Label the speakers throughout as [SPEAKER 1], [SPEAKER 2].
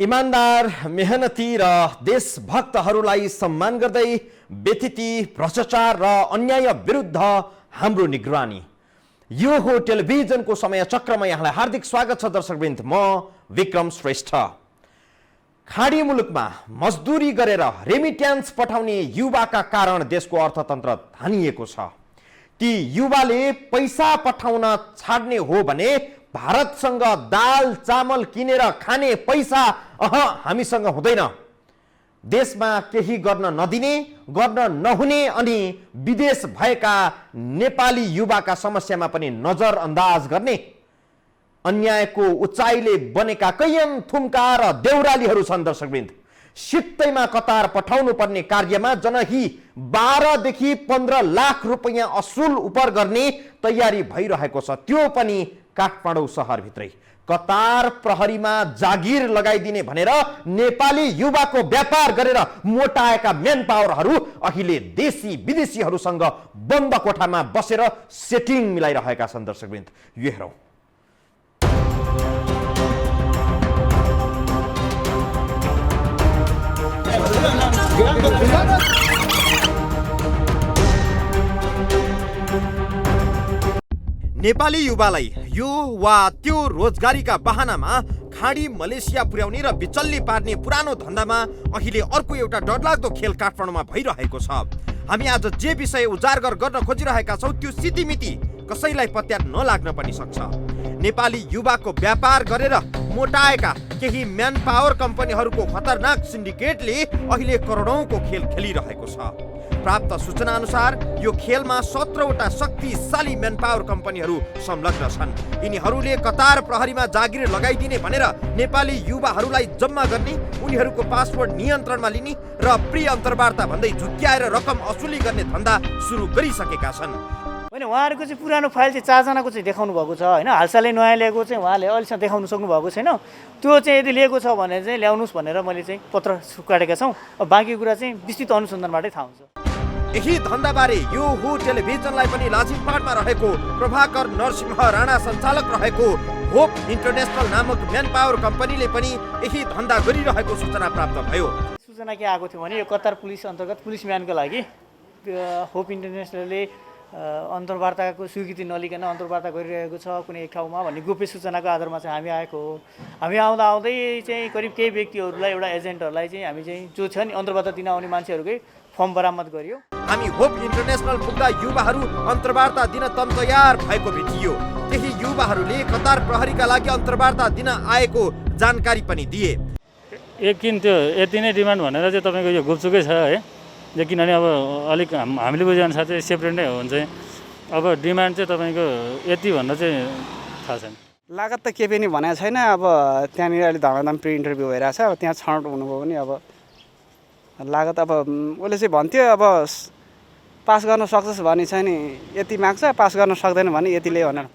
[SPEAKER 1] इमानदार, मेहनती र देशभक्तहरूलाई सम्मान गर्दै व्यथिति, भ्रष्टाचार र अन्याय विरुद्ध हाम्रो निगरानी। यो हो टेलिभिजनको समय चक्रमा यहाँलाई हार्दिक स्वागत छ दर्शकवृन्द। म विक्रम श्रेष्ठ। खाडी मुलुकमा मजदुरी गरेर रेमिट्यान्स पठाउने युवाका कारण देशको अर्थतन्त्र धानिएको छ। ती युवाले पैसा पठाउन छाड्ने हो भने भारतसँग दाल चामल किनेर खाने पैसा हामीसँग हुँदैन। देशमा केही गर्न नदिने, गर्न नहुने अनि विदेश भएका नेपाली युवाका समस्यामा पनि नजरअन्दाज गर्ने अन्यायको उचाइले बनेका कैयन थुम्का र देउरालीहरू छन् दर्शकवृन्द। सित्तैमा कतार पठाउनु पर्ने कार्यमा जनही 12 देखि 15 लाख रुपैयाँ असुल उपर गर्ने तयारी भइरहेको छ, त्यो पनि काठमाडौँ सहरभित्रै। कतार प्रहरीमा जागिर लगाइदिने भनेर नेपाली युवाको व्यापार गरेर मोटाएका मेन पावरहरू अहिले देशी विदेशीहरूसँग बन्द कोठामा बसेर सेटिङ मिलाइरहेका छन् दर्शकवृन्द। यो हेरौँ। नेपाली युवालाई यो वा त्यो रोजगारीका बहानामा खाडी मलेसिया पुर्याउने र बिचल्ली पार्ने पुरानो धन्दामा अहिले अर्को एउटा डरलाग्दो खेल काठमाडौँमा भइरहेको छ। हामी आज जे विषय उजागर गर्न खोजिरहेका छौँ त्यो सितिमिति कसैलाई पत्यार नलाग्न पनि सक्छ। नेपाली युवाको व्यापार गरेर मोटाएका केही म्यान पावर कम्पनीहरूको खतरनाक सिन्डिकेटले अहिले करोडौंको खेल खेलिरहेको छ। प्राप्त सूचना अनुसार यो खेलमा 17वटा शक्तिशाली म्यान पावर कम्पनीहरू संलग्न छन्। यिनीहरूले कतार प्रहरीमा जागिर लगाइदिने भनेर नेपाली युवाहरूलाई जम्मा गर्ने, उनीहरूको पासपोर्ट नियन्त्रणमा लिने र प्री अन्तर्वार्ता भन्दै झुक्क्याएर रकम असुली गर्ने धन्दा सुरु गरिसकेका छन्।
[SPEAKER 2] होइन, उहाँहरूको चाहिँ पुरानो फाइल चाहिँ 4 जनाको चाहिँ देखाउनु भएको छ होइन। हालसालै नयाँ ल्याएको चाहिँ उहाँले अहिलेसम्म देखाउनु सक्नु भएको छैन। त्यो चाहिँ यदि लिएको छ भने चाहिँ ल्याउनुहोस् भनेर मैले चाहिँ पत्र काटेका छौँ। अब बाँकी कुरा चाहिँ विस्तृत अनुसन्धानबाटै थाहा हुन्छ।
[SPEAKER 1] यही धन्दाबारे यो हो टेलिभिजनलाई पनि लाजिमपाटमा रहेको प्रभाकर नरसिंह राणा सञ्चालक रहेको होप इन्टरनेसनल नामक म्यान पावर कम्पनीले पनि यही धन्दा गरिरहेको सूचना प्राप्त भयो।
[SPEAKER 2] सूचना के आएको थियो भने यो कतार पुलिस अन्तर्गत पुलिस म्यानको लागि होप इन्टरनेसनलले अन्तर्वार्ताको स्वीकृति नलिकन अन्तर्वार्ता गरिरहेको छ कुनै एक ठाउँमा भन्ने गोप्य सूचनाको आधारमा चाहिँ हामी आएको हो। हामी आउँदै चाहिँ करिब केही व्यक्तिहरूलाई, एउटा एजेन्टहरूलाई चाहिँ हामी चाहिँ जो छ नि अन्तर्वार्ता दिन आउने मान्छेहरूकै फर्म बरामद गरियो।
[SPEAKER 1] हामी होप इन्टरनेसनल पुग्दा युवाहरू अन्तर्वार्ता दिन तयार भएको भेटियो। केही युवाहरूले कतार प्रहरीका लागि अन्तर्वार्ता दिन आएको जानकारी पनि दिए।
[SPEAKER 3] किन त्यो यति नै डिमान्ड भनेर चाहिँ तपाईँको यो गुपचुकै छ है, किनभने अब अलिक हामीले बुझेअनुसार चाहिँ सेपरेट नै हो भने चाहिँ अब डिमान्ड चाहिँ तपाईँको यति भनेर चाहिँ थाहा छैन।
[SPEAKER 4] लागत त के पनि भनेको छैन। अब त्यहाँनिर अहिले धमाधम प्री इन्टरभ्यू भइरहेछ। अब त्यहाँ छनौट हुनुभयो भने अब लागत अब उसले चाहिँ भन्थ्यो अब पास गर्न सक्छस् भने चाहिँ नि यति माग्छ, पास गर्न सक्दैन भने यतिले भनेर।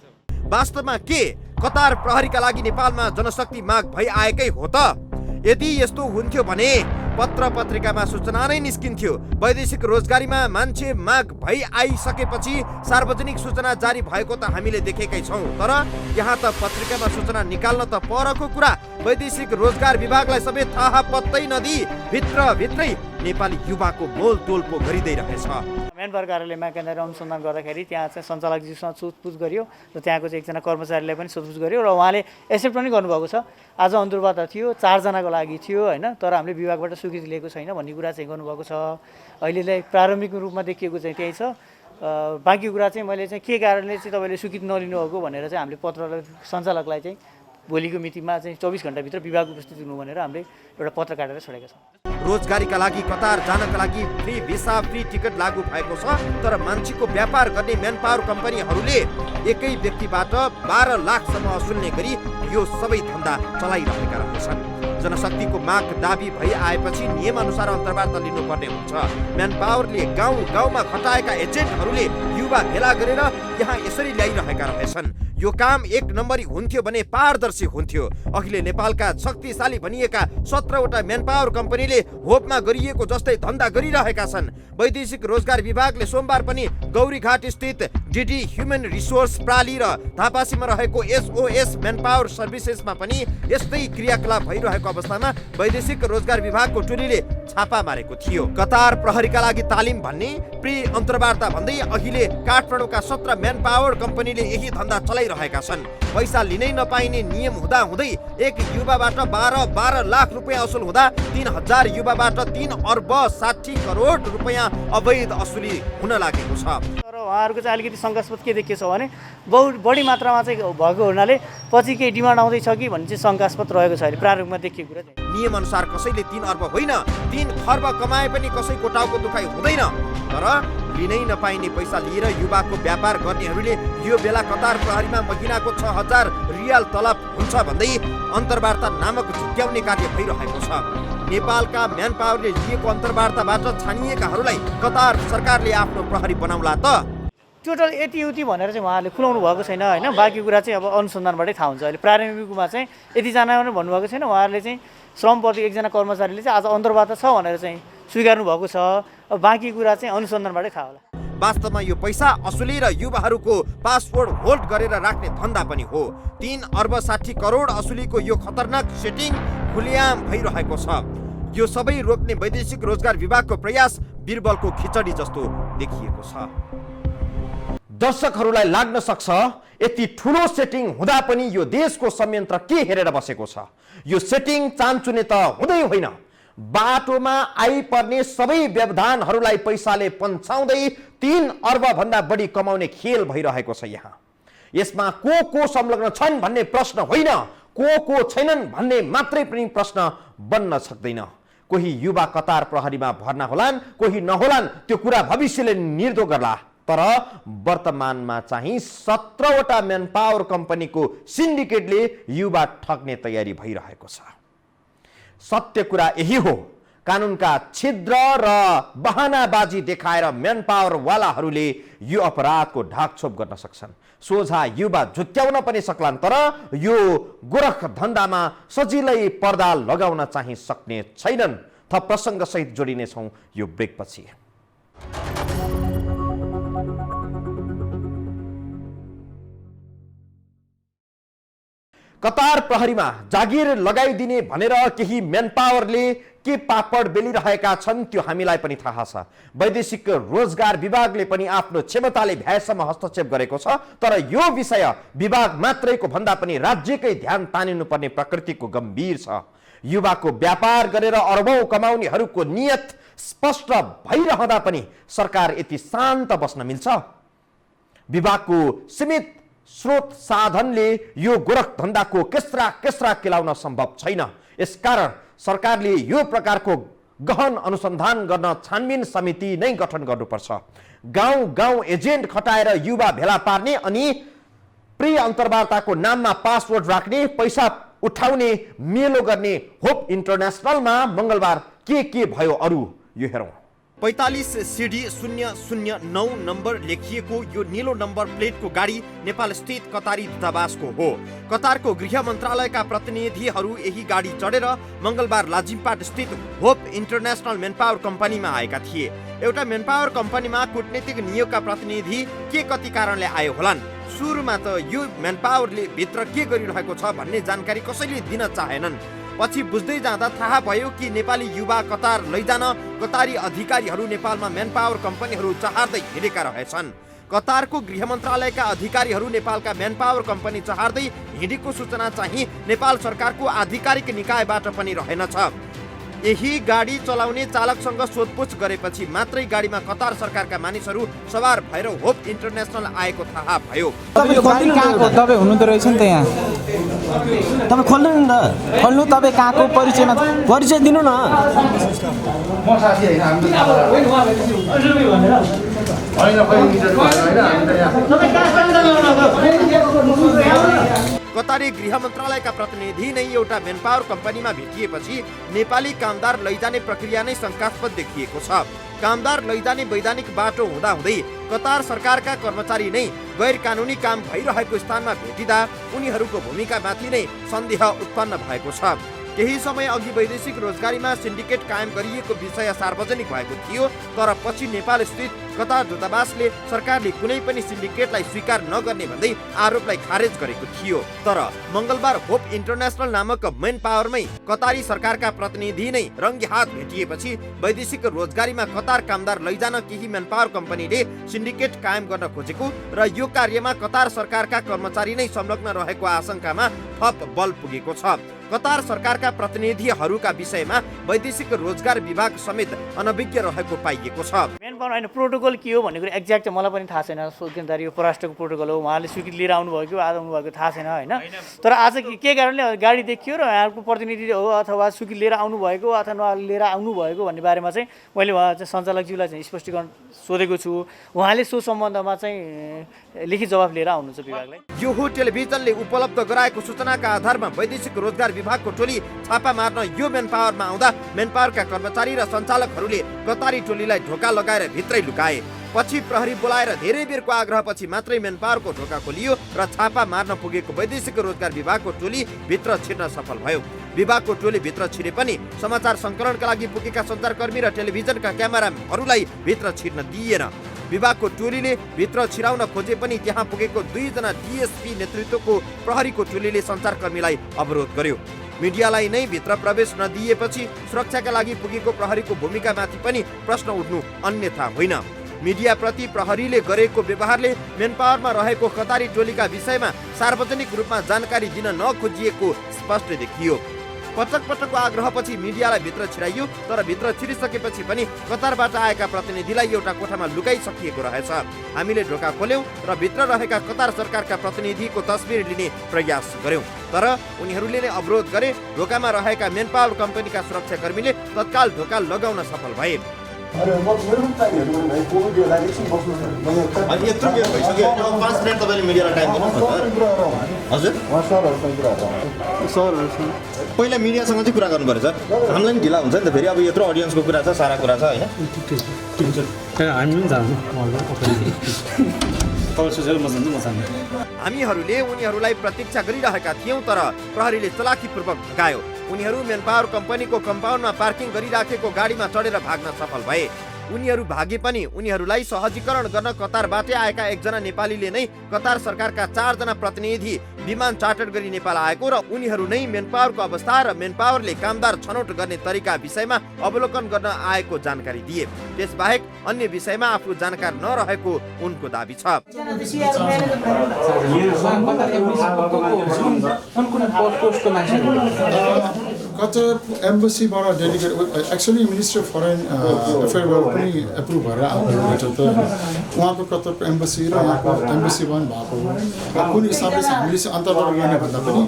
[SPEAKER 1] वास्तवमा के कतार प्रहरीका लागि नेपालमा जनशक्ति माग भइ आएकै हो त? यदि यस्तो हुन्थ्यो भने पत्र पत्रिकामा सूचना नै निस्किन्थ्यो। वैदेशिक रोजगारीमा मान्छे माग भइ आइसकेपछि सार्वजनिक सूचना जारी भएको त हामीले देखेकै छौँ। तर यहाँ त पत्रिकामा सूचना निकाल्न त परको कुरा वैदेशिक रोजगार विभागलाई सबै थाहा पत्तै नदिई भित्रै नेपाली युवाको मोल तोल पो गरिँदै रहेछ।
[SPEAKER 2] म्यान पावर कार्यालयमा केन्द्र अनुसन्धान गर्दाखेरि त्यहाँ चाहिँ सञ्चालकजीसँग सोधपुछ गरियो र त्यहाँको चाहिँ एकजना कर्मचारीलाई पनि सोधपुछ गरियो र उहाँले एक्सेप्ट पनि गर्नुभएको छ। आज अन्तर्वार्ता थियो, 4 जनाको लागि थियो होइन, तर हामीले विभागबाट स्वीकृति लिएको छैन भन्ने कुरा चाहिँ गर्नुभएको छ। अहिलेलाई प्रारम्भिक रूपमा देखिएको चाहिँ त्यही छ। बाँकी कुरा चाहिँ मैले चाहिँ के कारणले चाहिँ तपाईँले स्वीकृति नलिनुभएको भनेर चाहिँ हामीले पत्रलाई सञ्चालकलाई चाहिँ भोलिको मितिमा चाहिँ 24 घण्टाभित्र विभाग उपस्थित हुनु भनेर हामीले एउटा पत्र काटेर छोडेका छौँ।
[SPEAKER 1] रोजगारीका लागि कतार जानका लागि फ्री भिसा, फ्री टिकट लागू भएको छ। तर मान्छेको व्यापार गर्ने म्यान पावर कम्पनीहरूले एकै व्यक्तिबाट 12 लाखसम्म असुल्ने गरी यो सबै धन्दा चलाइरहेका रहेछन्। जनशक्तिको माग दाबी भइ आएपछि नियमअनुसार अन्तर्वार्ता लिनुपर्ने हुन्छ। म्यान पावरले गाउँ गाउँमा खटाएका एजेन्टहरूले युवा भेला गरेर यहाँ यसरी ल्याइरहेका रहेछन्। यो काम एक नम्बरी हुन्थ्यो भने पारदर्शी हुन्थ्यो। अहिले नेपालका शक्तिशाली भनिएका 17वटा म्यानपावर कम्पनीले होपमा गरिएको जस्तै धन्दा गरिरहेका छन्। वैदेशिक रोजगार विभागले सोमबार पनि गौरीघाट स्थित डिडी ह्युमन रिसोर्स प्राली र धापासीमा रहेको SOS म्यानपावर सर्भिसेसमा पनि यस्तै क्रियाकलाप भइरहेको अवस्थामा वैदेशिक रोजगार विभागको टोलीले छापा मारेको थियो। कतार प्रहरीका लागि तालिम भन्ने प्री अन्तर्वार्ता भन्दै अहिले काठमाडौँका 17 म्यानपावर कम्पनीले यही धन्दा चलाइरहेका छन्। पैसा लिनै नपाइने नियम हुँदा हुँदै एक युवाबाट 12 लाख रुपियाँ असुल हुँदा 3000 युवाबाट 3 अर्ब 60 करोड रुपियाँ अवैध असुली हुन लागेको छ।
[SPEAKER 2] तर उहाँहरूको चाहिँ अलिकति शङ्कास्पद के देखिएको छ भने बढी मात्रामा चाहिँ भएको हुनाले पछि केही डिमान्ड आउँदैछ कि भन्ने चाहिँ शङ्कास्पद रहेको छ। अहिले प्रारम्भमा देखिएको कुरा चाहिँ
[SPEAKER 1] नियम अनुसार कसैले 3 अर्ब होइन 3 खर्ब कमाए पनि कसैको टाउको दुखाइ हुँदैन। तर लिनै नपाइने पैसा लिएर युवाको व्यापार गर्नेहरूले यो बेला कतार प्रहरीमा महिनाको 6000 रियाल तलब हुन्छ भन्दै अन्तर्वार्ता नामक झुक्क्याउने कार्य भइरहेको छ। नेपालका म्यानपावरले लिएको अन्तर्वार्ताबाट छानिएकाहरूलाई कतार सरकारले आफ्नो प्रहरी बनाउला त?
[SPEAKER 2] टोटल यति उति भनेर चाहिँ उहाँहरूले खुलाउनु भएको छैन होइन। बाँकी कुरा चाहिँ अब अनुसन्धानबाटै थाहा हुन्छ। अहिले प्रारम्भिकमा चाहिँ यतिजना पनि भन्नुभएको छैन। उहाँहरूले चाहिँ श्रमप्रति एकजना कर्मचारीले चाहिँ आज अन्तर्वार्ता छ भनेर चाहिँ स्वीकार्नु भएको छ। अब बाँकी कुरा चाहिँ अनुसन्धानबाटै थाहा होला।
[SPEAKER 1] वास्तवमा यो पैसा असुली र युवाहरूको पासपोर्ट होल्ड गरेर राख्ने धन्दा पनि हो। 3 अर्ब 60 करोड असुलीको यो खतरनाक सेटिङ खुलेआम भइरहेको छ। यो सबै रोक्ने वैदेशिक रोजगार विभागको प्रयास बिरबलको खिचडी जस्तो देखिएको छ। दर्शकहरूलाई लाग्न सक्छ यति ठुलो सेटिङ हुँदा पनि यो देशको संयन्त्र के हेरेर बसेको छ। यो सेटिङ चान्चुने त हुँदै होइन। बाटोमा आइपर्ने सबै व्यवधानहरूलाई पैसाले पन्छाउँदै 3 अर्ब भन्दा बढी कमाउने खेल भइरहेको छ। यहाँ यसमा को संलग्न छन् भन्ने प्रश्न होइन, को छैनन् भन्ने मात्रै पनि प्रश्न बन्न सक्दैन। कोही युवा कतार प्रहरीमा भर्ना होलान्, कोही नहोलान्, त्यो कुरा भविष्यले निर्णय गर्ला। तर वर्तमानमा चाहिँ 17वटा म्यानपावर कम्पनीको सिन्डिकेटले युवा ठग्ने तयारी भइरहेको छ। सत्य कुरा यही हो, कानुनका छिद्र र बहानाबाजी देखाएर म्यानपावर वालाहरूले यो अपराधको ढाकछोप गर्न सक्छन्। सोझा युवा झुक्क्याउन पनि सक्लान्, तर यो गोरख धन्दामा सजिलै पर्दा लगाउन चाहिँ सक्ने छैनन्। थप प्रसङ्गसहित जोडिनेछौँ यो ब्रेकपछि। कतार प्रहरीमा जागिर लगाइदिने भनेर केही म्यानपावरले के पापड बेलिरहेका छन् त्यो हामीलाई पनि थाहा छ। वैदेशिक रोजगार विभागले पनि आफ्नो क्षमताले भ्याएसम्म हस्तक्षेप गरेको छ। तर यो विषय विभाग मात्रैको भन्दा पनि राज्यकै ध्यान तानिनुपर्ने प्रकृतिको गम्भीर छ। युवाको व्यापार गरेर अरबौं कमाउनेहरूको नियत स्पष्ट भइरहँदा पनि सरकार यति शान्त बस्न मिल्छ? विभागको सीमित स्रोत साधनले यो गोरख धन्दाको केस्रा केलाउन सम्भव छैन। यसकारण सरकारले यो प्रकारको गहन अनुसन्धान गर्न छानबिन समिति नै गठन गर्नुपर्छ। गाउँ एजेन्ट खटाएर युवा भेला पार्ने अनि प्री अन्तर्वार्ताको नाममा पासपोर्ट राख्ने, पैसा उठाउने, मेलो गर्ने होप इन्टरनेसनलमा मंगलबार के भयो अरु यो हेरौँ। 45 सिडी 009 नम्बर लेखिएको यो नीलो नम्बर प्लेटको गाडी नेपाल स्थित कतारी दूतावासको हो। कतारको गृह मन्त्रालयका प्रतिनिधिहरू यही गाडी चढेर मंगलबार लाजिमपाट स्थित होप इन्टरनेसनल म्यानपावर कम्पनीमा आएका थिए। एउटा म्यानपावर कम्पनीमा कूटनीतिक नियोगका प्रतिनिधि के कति कारणले आए होलान्। सुरुमा त यो म्यानपावरले भित्र के गरिरहेको छ भन्ने जानकारी कसैले दिन चाहेनन्। पछि बुझ्दै जाँदा थाहा भयो कि नेपाली युवा कतार लैजान कतारी अधिकारीहरू नेपालमा म्यानपावर कम्पनीहरू चहार्दै हिँडेका रहेछन्। कतारको गृह मन्त्रालयका अधिकारीहरू नेपालका म्यानपावर कम्पनी चहार्दै हिँडेको सूचना चाहिँ नेपाल सरकारको आधिकारिक निकायबाट पनि रहेनछ। यही गाडी चलाउने चालकसँग सोधपुछ गरेपछि मात्रै गाडीमा कतार सरकारका मानिसहरू सवार भएर होप इन्टरनेसनल आएको थाहा भयो।
[SPEAKER 5] तपाईँ हुनुहुँदो रहेछ नि त यहाँ, तपाईँ खोल्नु नि त, खोल्नु। तपाईँ कहाँको परिचय दिनु न।
[SPEAKER 1] कतारी गृह मन्त्रालयका प्रतिनिधि नै एउटा म्यानपावर कम्पनीमा भेटिएपछि नेपाली कामदार लैजाने प्रक्रिया नै शङ्कास्पद देखिएको छ। कामदार लैजाने वैधानिक बाटो हुँदाहुँदै कतार सरकारका कर्मचारी नै गैर कानुनी काम भइरहेको स्थानमा भेटिँदा उनीहरूको भूमिकामाथि नै सन्देह उत्पन्न भएको छ। केही समय अघि वैदेशिक रोजगारीमा सिन्डिकेट कायम गरिएको विषय सार्वजनिक भएको थियो, तर पछि नेपाल स्थित कतार दूतावासले सरकारले कुनै पनि सिन्डिकेटलाई स्वीकार नगर्ने भन्दै आरोपलाई खारेज गरेको थियो। तर मंगलबार होप इन्टरनेसनल नामक मेन पावरमै कतारी सरकारका प्रतिनिधि नै रङ्गी हात भेटिएपछि वैदेशिक रोजगारीमा कतार कामदार लैजान केही मेन पावर कम्पनीले सिन्डिकेट कायम गर्न खोजेको र यो कार्यमा कतार सरकारका कर्मचारी नै संलग्न रहेको आशंकामा थप बल पुगेको छ। कतार सरकारका प्रतिनिधिहरूका विषयमा वैदेशिक रोजगार विभाग समेत अनभिज्ञ रहेको पाइएको छ।
[SPEAKER 2] मेन पावर होइन, प्रोटोकल के हो भन्ने कुरा एक्ज्याक्ट चाहिँ मलाई पनि थाहा छैन। किनभने यो परराष्ट्रको प्रोटोकल हो, उहाँले स्वीकृति लिएर आउनुभयो कि आउनु भएको थाहा छैन होइन। तर आज के कारणले गाडी देखियो र यहाँको प्रतिनिधि हो अथवा स्वीकृति लिएर आउनुभएको अथवा लिएर आउनुभएको भन्ने बारेमा चाहिँ मैले उहाँ चाहिँ सञ्चालकज्यूलाई चाहिँ स्पष्टीकरण सोधेको छु। उहाँले सो सम्बन्धमा चाहिँ लिखित जवाफ लिएर आउनुहुन्छ विभागलाई।
[SPEAKER 1] यो हो टेलिभिजनले उपलब्ध गराएको सूचनाका आधारमा वैदेशिक रोजगार विभागको टोली छापा मार्न यो मेन पावरमा आउँदा मेन पावरका कर्मचारी र सञ्चालकहरूले कतारी टोलीलाई ढोका लगाएर भित्रै लुकाए। पछि प्रहरी बोलाएर धेरै बेरको आग्रहपछि मात्रै मेन पावरको ढोका खोलियो र छापा मार्न पुगेको वैदेशिक रोजगार विभागको टोली भित्र छिर्न सफल भयो। विभागको टोली भित्र छिरे पनि समाचार सङ्कलनका लागि पुगेका सञ्चारकर्मी र टेलिभिजनका क्यामेराहरूलाई भित्र छिर्न दिइएन। विभागको टोलीले भित्र छिराउन खोजे पनि त्यहाँ पुगेको 2 जना डीएसपी नेतृत्वको प्रहरीको टोलीले सञ्चारकर्मीलाई अवरोध गर्यो। मिडियालाई नै भित्र प्रवेश नदिएपछि सुरक्षाका लागि पुगेको प्रहरीको भूमिकामाथि पनि प्रश्न उठ्नु अन्यथा होइन। मिडियाप्रति प्रहरीले गरेको व्यवहारले मेन पावरमा रहेको कतारी टोलीका विषयमा सार्वजनिक रूपमा जानकारी दिन नखोजिएको स्पष्ट देखियो। पटक पटकको आग्रहपछि मिडियालाई भित्र छिराइयो, तर भित्र छिरिसकेपछि पनि कतारबाट आएका प्रतिनिधिलाई एउटा कोठामा लुकाइसकिएको रहेछ। हामीले ढोका खोल्यौं र भित्र रहेका कतार सरकारका प्रतिनिधिको तस्बिर लिने प्रयास गर्यौं, तर उनीहरूले नै अवरोध गरे। ढोकामा रहेका मेन पावर कम्पनीका सुरक्षाकर्मीले तत्काल ढोका लगाउन सफल भए।
[SPEAKER 6] पहिला मिडियासँग चाहिँ कुरा गर्नु पर्छ, हामीलाई पनि ढिला हुन्छ नि त। फेरि अब यत्रो अडियन्सको कुरा छ, सारा कुरा छ होइन।
[SPEAKER 1] हामीहरूले उनीहरूलाई प्रतीक्षा गरिरहेका थियौं, तर प्रहरीले चलाखीपूर्वक भगायो। उनीहरू मेन पावर कम्पनीको कम्पाउन्डमा पार्किङ गरिराखेको गाडीमा चढेर भाग्न सफल भए। उनीहरू भागे पनि उनीहरूलाई सहजीकरण गर्न कतारबाटै आएका एकजना नेपालीले नै कतार सरकारका 4 जना प्रतिनिधि विमान चार्टर गरी नेपाल आएको र उनीहरू नै मेन पावरको अवस्था र मेन पावरले कामदार छनौट गर्ने तरिका विषयमा अवलोकन गर्न आएको जानकारी दिए। त्यसबाहेक अन्य विषयमा आफू जानकार नरहेको उनको दाबी छ।
[SPEAKER 7] कतार एम्बेसीबाट डेलिगेट एक्चुअली मिनिस्टर फरेन अफेयरबाट पनि एप्रुभ भएर आएको त उहाँको कतारको एम्बेसी र यहाँको एम्बेसी वान भएको कुन हिसाबले चाहिँ हामीले चाहिँ अन्तर्वार्ता गर्ने भन्दा पनि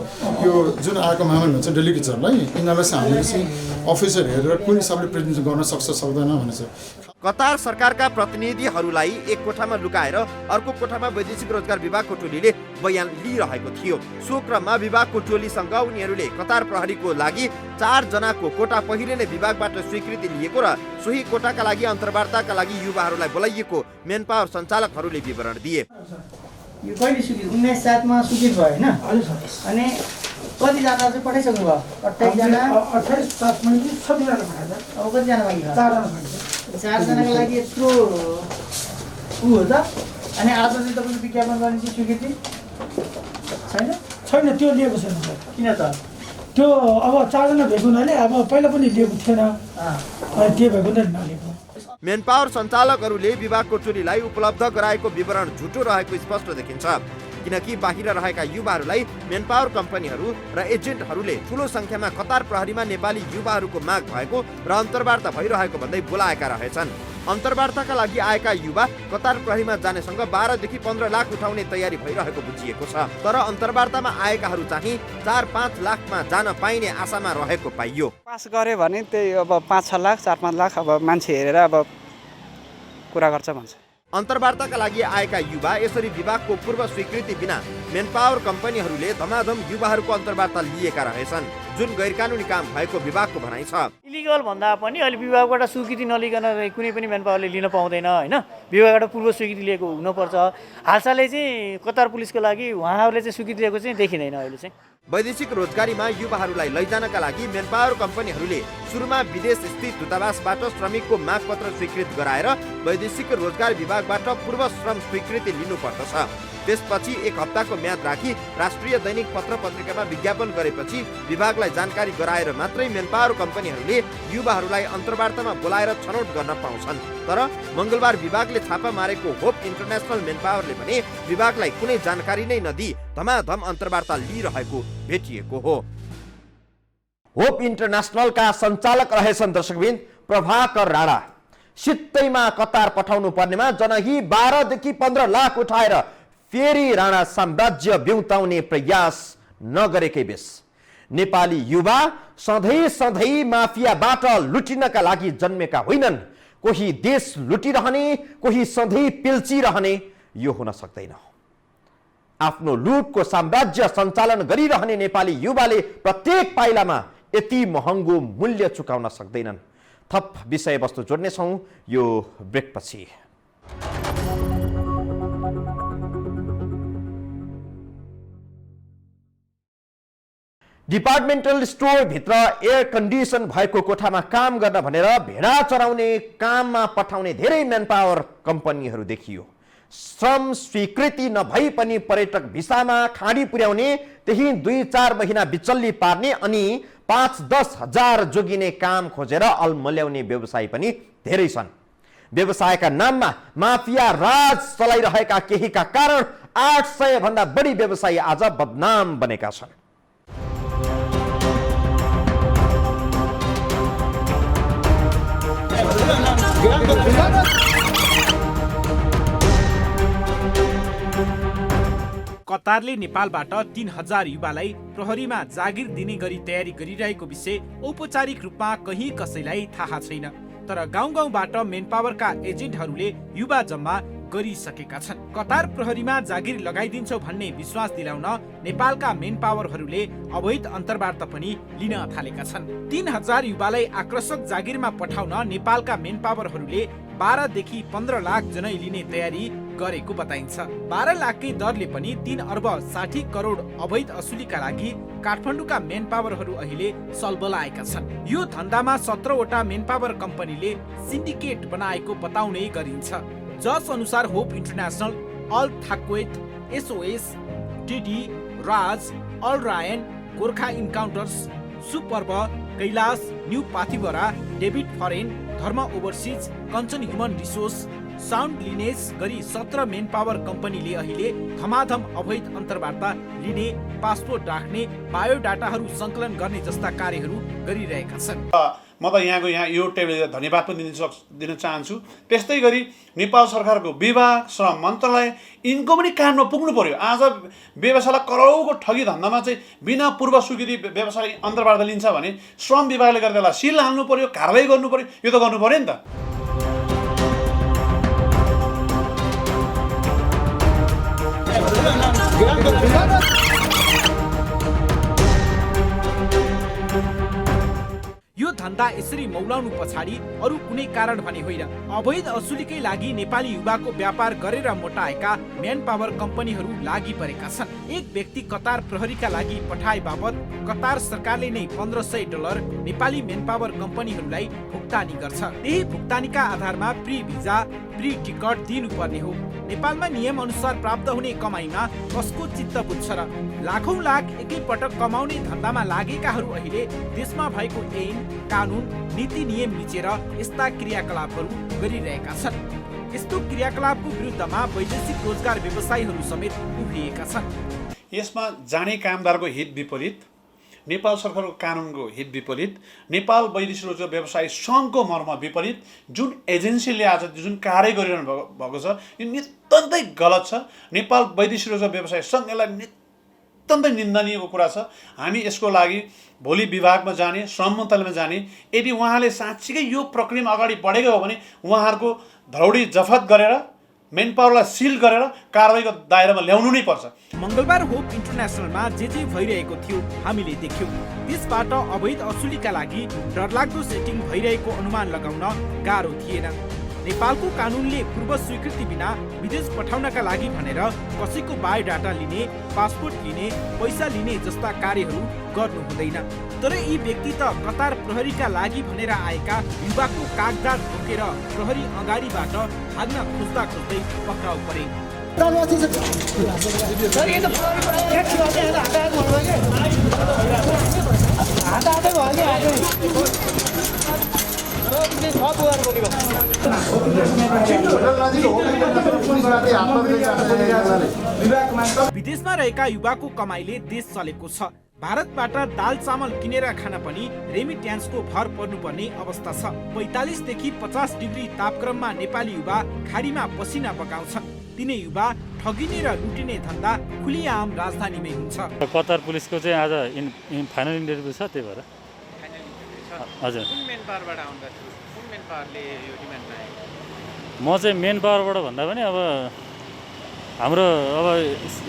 [SPEAKER 7] यो जुन आएको मेहमान हुन्छ डेलिगेट्सहरूलाई यिनीहरूलाई चाहिँ हामीले चाहिँ अफिसर हेरेर कुन हिसाबले प्रेजेन्ट गर्न सक्छ सक्दैन भनेर चाहिँ
[SPEAKER 1] कतार सरकारका प्रतिनिधिहरूलाई एक कोठामा लुकाएर अर्को कोठामा वैदेशिक रोजगार विभागको टोलीले बयान लिइरहेको थियो। सो क्रममा विभागको टोलीसँग उनीहरूले कतार प्रहरीको लागि 4 जनाको कोटा पहिले नै विभागबाट स्वीकृति लिएको र सोही कोटाका लागि अन्तर्वार्ताका लागि युवाहरूलाई बोलाइएको मेन पावर सञ्चालकहरूले विवरण दिए।
[SPEAKER 8] यो कहिले स्वीकृत 1907 मा स्वीकृत भयो हैन? अनि कति जना चाहिँ पठाइसक्नु भयो? 28 जना
[SPEAKER 9] 28 7 मा 26 जना पठाएछ।
[SPEAKER 8] अब कति जना बाँकी छ?
[SPEAKER 9] 4 जना बाँकी छ।
[SPEAKER 8] 4 जनाको लागि यत्रो उ हो त। अनि आज चाहिँ तपाईले विज्ञापन गर्ने चाहिँ स्वीकृति छैन?
[SPEAKER 9] छैन, त्यो लिएको छैन सर।
[SPEAKER 8] किन त?
[SPEAKER 9] त्यो अब 4 जना भएको हुनाले अब पहिला पनि लिएको थिएन। अनि त्यो भएको नै नलिएको।
[SPEAKER 1] मेन पावर सञ्चालकहरूले विभागको टोलीलाई उपलब्ध गराएको विवरण झुटो रहेको स्पष्ट देखिन्छ, किनकि बाहिर रहेका युवाहरूलाई मेन पावर कम्पनीहरू र एजेन्टहरूले ठूलो संख्यामा कतार प्रहरीमा नेपाली युवाहरूको माग भएको र अन्तर्वार्ता भइरहेको भन्दै बोलाएका रहेछन्। अन्तर्वार्ताका लागि आएका युवा कतार प्रहरीमा जानेसँग 12 देखि 15 लाख उठाउने तयारी भइरहेको बुझिएको छ, तर अन्तर्वार्तामा आएकाहरू चाहिँ 4-5 लाखमा जान पाइने आशामा रहेको पाइयो।
[SPEAKER 4] पास गरे भने त्यही अब 5-6 लाख 4-5 लाख अब मान्छे हेरेर अब कुरा गर्छ भन्छ।
[SPEAKER 1] अन्तर्वार्ताका लागि आएका युवा यसरी विभागको पूर्व स्वीकृति बिना मेनपावर कम्पनीहरूले धमाधम युवाहरूको अन्तर्वार्ता लिएका रहेछन्, जुन गैरकानुनी काम भएको विभागको भनाइ छ।
[SPEAKER 2] इलिगल भन्दा पनि अहिले विभागबाट स्वीकृति नलिकन कुनै पनि मेनपावरले लिन पाउँदैन होइन, विभागबाट पूर्व स्वीकृति लिएको हुनुपर्छ। हालसालै चाहिँ कतार पुलिसको लागि उहाँहरूले चाहिँ स्वीकृति लिएको चाहिँ देखिँदैन अहिले चाहिँ।
[SPEAKER 1] वैदेशिक रोजगारीमा युवाहरूलाई लैजानका लागि मेनपावर कम्पनीहरूले सुरुमा विदेश स्थित दूतावासबाट श्रमिकको मागपत्र स्वीकृत गराएर वैदेशिक रोजगार विभागबाट पूर्व श्रम स्वीकृति लिनुपर्दछ। त्यसपछि 1 हप्ताको म्याद राखी राष्ट्रिय दैनिक पत्र पत्रिकामा विज्ञापन गरेपछि विभागलाई जानकारी गराएर मात्रै मेनपावर कम्पनीहरूले युवाहरूलाई अन्तर्वार्तामा बोलाएर छनौट गर्न पाउँछन्। तर मङ्गलबार विभागले छापा मारेको होप इन्टरनेसनल मेनपावरले भने विभागलाई कुनै जानकारी नै नदिई धमाधम अन्तर्वार्ता लिइरहेको भेटिएको हो। होप इन्टरनेसनलका सञ्चालक रहेछन् दर्शकबिन प्रभाकर राणा। सित्तैमा कतार पठाउनु पर्नेमा जनही 12 देखि 15 लाख उठाएर फेरि राणा साम्राज्य बिउताउने प्रयास नगरेकै बेस नेपाली युवा सधैँ माफियाबाट लुटिनका लागि जन्मेका होइनन्। कोही देश लुटिरहने, कोही सधैँ पिल्चिरहने, यो हुन सक्दैन। आफ्नो लुटको साम्राज्य सञ्चालन गरिरहने नेपाली युवाले प्रत्येक पाइलामा यति महँगो मूल्य चुकाउन सक्दैनन्। थप विषयवस्तु जोड्नेछौँ यो ब्रेकपछि। डिपार्टमेन्टल स्टोर भित्र एयर कन्डिसन भएको कोठामा काम गर्न भनेर भेडा चराउने काममा पठाउने धेरै म्यानपावर कम्पनीहरू देखियो। श्रम स्वीकृति नभई पनि पर्यटक भिसामा खाडी पुर्याउने, त्यही 2-4 महिना बिचल्ली पार्ने अनि 5-10 हजार जोगिने काम खोजेर अल्मल्याउने व्यवसायी पनि धेरै छन्। व्यवसायका नाममा माफिया राज चलाइरहेका केहीका कारण 800 भन्दा बढी व्यवसायी आज बदनाम बनेका छन्।
[SPEAKER 10] कतारले नेपालबाट 3000 युवालाई प्रहरीमा जागिर दिने गरी तयारी गरिरहेको विषय औपचारिक रूपमा कहीँ कसैलाई थाहा छैन। तर गाउँ-गाउँबाट मेनपावरका एजेन्टहरूले युवा जम्मा गरिसकेका छन्। कतार प्रहरीमा जागिर लगाइदिन्छौ भन्ने विश्वास दिलाउन नेपालका मेनपावरहरूले अवैध अन्तर्वार्ता पनि लिन थालेका छन्। 3000 युवालाई आकर्षक जागिरमा पठाउन नेपालका मेनपावरहरूले 12 देखि 15 लाख जनै लिने तयारी गरेको बताइन्छ। 12 लाखकै दरले पनि 3 अर्ब 60 करोड अवैध असुलीका लागि काठमाडौँका मेनपावरहरू अहिले सलबलाएका छन्। यो धन्दामा 17 वटा मेनपावर कम्पनीले सिन्डिकेट बनाएको बताउने गरिन्छ। जस अनुसार होप इन्टरनेसनल, अल थाक्वेत, SOS, TD, Raj, Al Rayan, Gorkha Encounters, Superb, Kailash, New Pathibhara, David Foreign, Dharma Overseas, Kanchan Human Resource, Sound Lines गरी 17 मेनपावर कम्पनीले अहिले धमाधम अवैध अन्तर्वार्ता लिने, पासपोर्ट राख्ने, बायोडाटाहरू सङ्कलन गर्ने जस्ता कार्यहरू गरिरहेका छन्।
[SPEAKER 11] म त यहाँ यो टेबलले धन्यवाद पनि दिन चाहन्छु। त्यस्तै गरी नेपाल सरकारको विभाग, श्रम मन्त्रालय, यिनको पनि कानमा पुग्नु पर्यो। आज व्यवसायलाई करोडको ठगी धन्दामा चाहिँ बिना पूर्व स्वीकृति व्यवसायले अन्तर्वार्ता लिन्छ भने श्रम विभागले गरेर त्यसलाई सिल हाल्नु पर्यो, कारवाही गर्नु पर्यो। यो त गर्नु पर्यो नि त।
[SPEAKER 10] यो धन्दा यसरी मौलाउनु पछाडि अरू कुनै कारण भने होइन। अवैध असुलीकै लागि नेपाली युवाको व्यापार गरेर मोटाएका म्यान पावर कम्पनीहरू लागि परेका छन्। एक व्यक्ति कतार प्रहरीका लागि पठाए बाबत कतार सरकारले नै $1500 नेपाली म्यान पावर कम्पनीहरूलाई भुक्तानी गर्छ। यही भुक्तानीका आधारमा प्री भिजा, प्री टिकट दिनुपर्ने हो। नेपालमा नियम अनुसार प्राप्त हुने कमाईमा कसको चित्त बुझ्छ र? लाखौं लाख एकैपटक कमाउने धन्दामा लागेकाहरू अहिले देशमा भएको ऐन, कानुन, नीति नियम मिचेर यस्ता क्रियाकलापहरू गरिरहेका छन्। यस्तो क्रियाकलापको विरुद्धमा वैदेशिक रोजगार व्यवसायीहरू समेत उभिएका छन्।
[SPEAKER 11] यसमा जाने कामदारको हित विपरीत, नेपाल सरकारको कानुनको हित विपरीत, नेपाल वैदेशिक रोजगार व्यवसायी सङ्घको मर्म विपरीत जुन एजेन्सीले आज जुन कार्य गरिरहनु भएको छ यो नितान्तै गलत छ। नेपाल वैदेशिक रोजगार व्यवसायी सङ्घ यसलाई नितान्तै निन्दनीयको कुरा छ। हामी यसको लागि भोलि विभागमा जाने, श्रम मन्त्रालयमा जाने, यदि उहाँले साँच्चीकै यो प्रक्रियामा अगाडि बढेको हो भने उहाँहरूको धरौडी जफत गरेर मेन पावरलाई सिल गरेर कारबाहीको दायरामा ल्याउनु नै पर्छ।
[SPEAKER 10] मङ्गलबार होप इन्टरनेसनलमा जे भइरहेको थियो हामीले देख्यौँ। त्यसबाट अवैध असुलीका लागि डरलाग्दो सेटिङ भइरहेको अनुमान लगाउन गाह्रो थिएन। नेपालको कानुनले पूर्व स्वीकृति बिना विदेश पठाउनका लागि भनेर कसैको बायोडाटा लिने, पासपोर्ट लिने, पैसा लिने जस्ता कार्यहरू गर्नु हुँदैन। तर यी व्यक्ति त कतार प्रहरीका लागि भनेर आएका युवाको कागजात बोकेर प्रहरी अगाडिबाट भाग्न खोज्दा खोज्दै पक्राउ परे। विदेशमा रहेका युवाको कमाइले देश चलेको छ। भारतबाट दाल चामल किनेर खान पनि रेमिट्यान्सको भर पर्नुपर्ने अवस्था छ। 45 देखि 50 डिग्री तापक्रममा नेपाली युवा खाडीमा पसिना बगाउँछन्। तिनै युवा ठगिने र लुटिने धन्दा खुलिआम राजधानीमै हुन्छ।
[SPEAKER 3] कतार पुलिसको चाहिँ आज फाइनल इन्टरभ्यू छ, त्यही भएर हजुर म चाहिँ मेन पावरबाट भन्दा पनि अब हाम्रो अब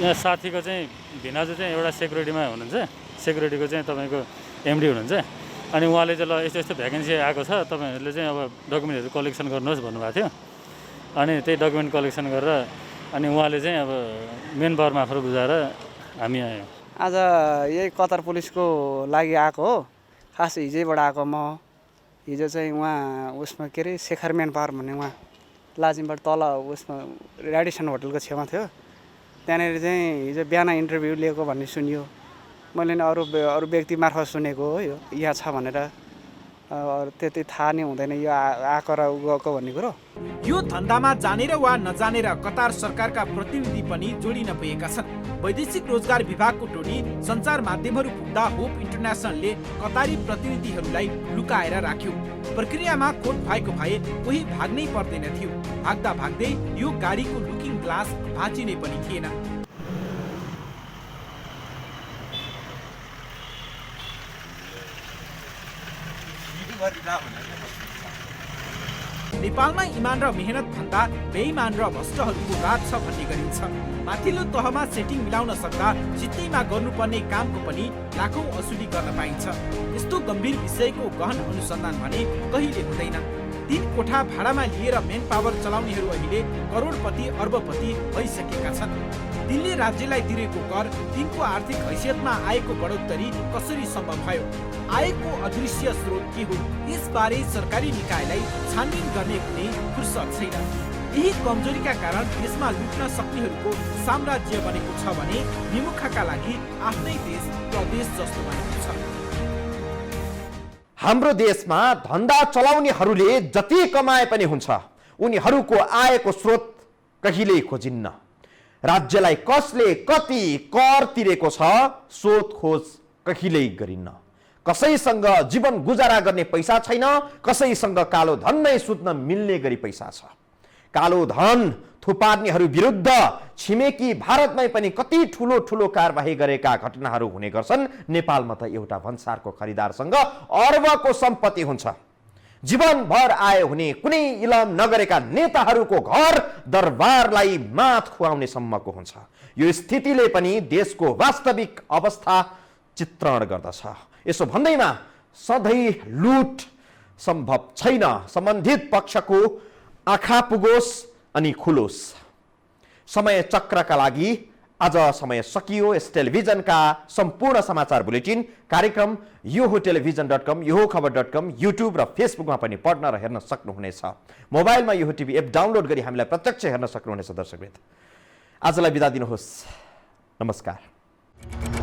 [SPEAKER 3] यहाँ साथीको चाहिँ भिनाजु चाहिँ एउटा सेक्युरिटीमा हुनुहुन्छ, सेक्युरिटीको चाहिँ तपाईँको एमडी हुनुहुन्छ। अनि उहाँले चाहिँ ल यस्तो यस्तो भ्याकेन्सी आएको छ, तपाईँहरूले चाहिँ अब डकुमेन्टहरू कलेक्सन गर्नुहोस् भन्नुभएको थियो। अनि त्यही डकुमेन्ट कलेक्सन गरेर अनि उहाँले चाहिँ अब मेन पावर मार्फत बुझाएर हामी आयौँ।
[SPEAKER 4] आज यही कतार पुलिसको लागि आएको हो। खास हिजोबाट आएको म। हिजो चाहिँ उहाँ उसमा के अरे शेखर मेन पावर भन्ने उहाँ लाजिमबाट तल उसमा रेडिसन होटलको छेउमा थियो। त्यहाँनिर चाहिँ हिजो बिहान इन्टरभ्यू लिएको भन्ने सुनियो। मैले नि अरू व्यक्ति मार्फत सुनेको हो यो यहाँ छ भनेर। अरू त्यति थाहा नै हुँदैन यो आएको र गएको भन्ने कुरो।
[SPEAKER 10] यो धन्दामा जानेर वा नजानेर कतार सरकारका प्रतिनिधि पनि जोडिन पुगेका छन्। वैदेशिक रोजगार विभागको टोली सञ्चार माध्यमहरू पुग्दा होप इन्टरनेसनलले कतारी प्रतिनिधिहरूलाई लुकाएर राख्यो। प्रक्रियामा खोट भएको भए कोही भाग्नै पर्दैन थियो। भाग्दा भाग्दै यो गाडीको लुकिङ ग्लास भाँचिने पनि थिएन। नेपालमा इमान र मेहनत भन्दा बेइमान र भ्रष्टहरूको राज छ भन्ने गरिन्छ। माथिल्लो तहमा सेटिङ मिलाउन सक्दा जित्तीमा गर्नुपर्ने कामको पनि लाखौं असुली गर्न पाइन्छ। यस्तो गम्भीर विषयको गहन अनुसन्धान भने कहिले हुँदैन। 3 कोठा भाडामा लिएर मेन पावर चलाउनेहरू अहिले करोडपति अर्बपति भइसकेका छन्। दिल्ली राज्यलाई तिरेको कर, तिनको आर्थिक हैसियतमा आएको बढोत्तरी कसरी सम्भव भयो? आयको अदृश्य स्रोत के हो? यसबारे सरकारी निकायलाई छानबिन गर्ने कुनै फुर्सद छैन। यही कमजोरीका कारण देशमा लुट्न सक्नेहरूको साम्राज्य बनेको छ भने विमुखका लागि आफ्नै देश प्रदेश जस्तो बनेको छ।
[SPEAKER 1] हाम्रो देशमा धन्दा चलाउनेहरूले जति कमाए पनि हुन्छ, उनीहरूको आयको स्रोत कहिल्यै खोजिन्न। राज्यलाई कसले कति कर तिरेको छ सोधखोज कहिल्यै गरिन्न। कसैसँग जीवन गुजारा गर्ने पैसा छैन, कसैसँग कालो धन नै सुत्न मिल्ने गरी पैसा छ। कालो धन थुपार्नेहरू विरुद्ध छिमेकी भारतमै पनि कति ठुलो ठुलो कारबाही गरेका घटनाहरू हुने गर्छन्। नेपालमा त एउटा भन्सारको खरिदारसँग अर्बको सम्पत्ति हुन्छ। जीवनभर आय हुने कुनै इलाम नगरेका नेताहरूको घर दरबारलाई मात खुवाउने सम्मको हुन्छ। यो स्थितिले पनि देशको वास्तविक अवस्था चित्रण गर्दछ। यसो भन्दैमा सधैँ लुट सम्भव छैन। सम्बन्धित पक्षको आँखा पुगोस् अनि खुलोस्। समय चक्रका लागि आज समय सकियो। यस टेलिभिजनका सम्पूर्ण समाचार बुलेटिन कार्यक्रम यो हो टेलिभिजन.com, यो हो खबर.com, युट्युब र फेसबुकमा पनि पढ्न र हेर्न सक्नुहुनेछ। मोबाइलमा यो हो टिभी एप डाउनलोड गरी हामीलाई प्रत्यक्ष हेर्न सक्नुहुनेछ। दर्शकवृन्द, आजलाई बिदा दिनुहोस्। नमस्कार।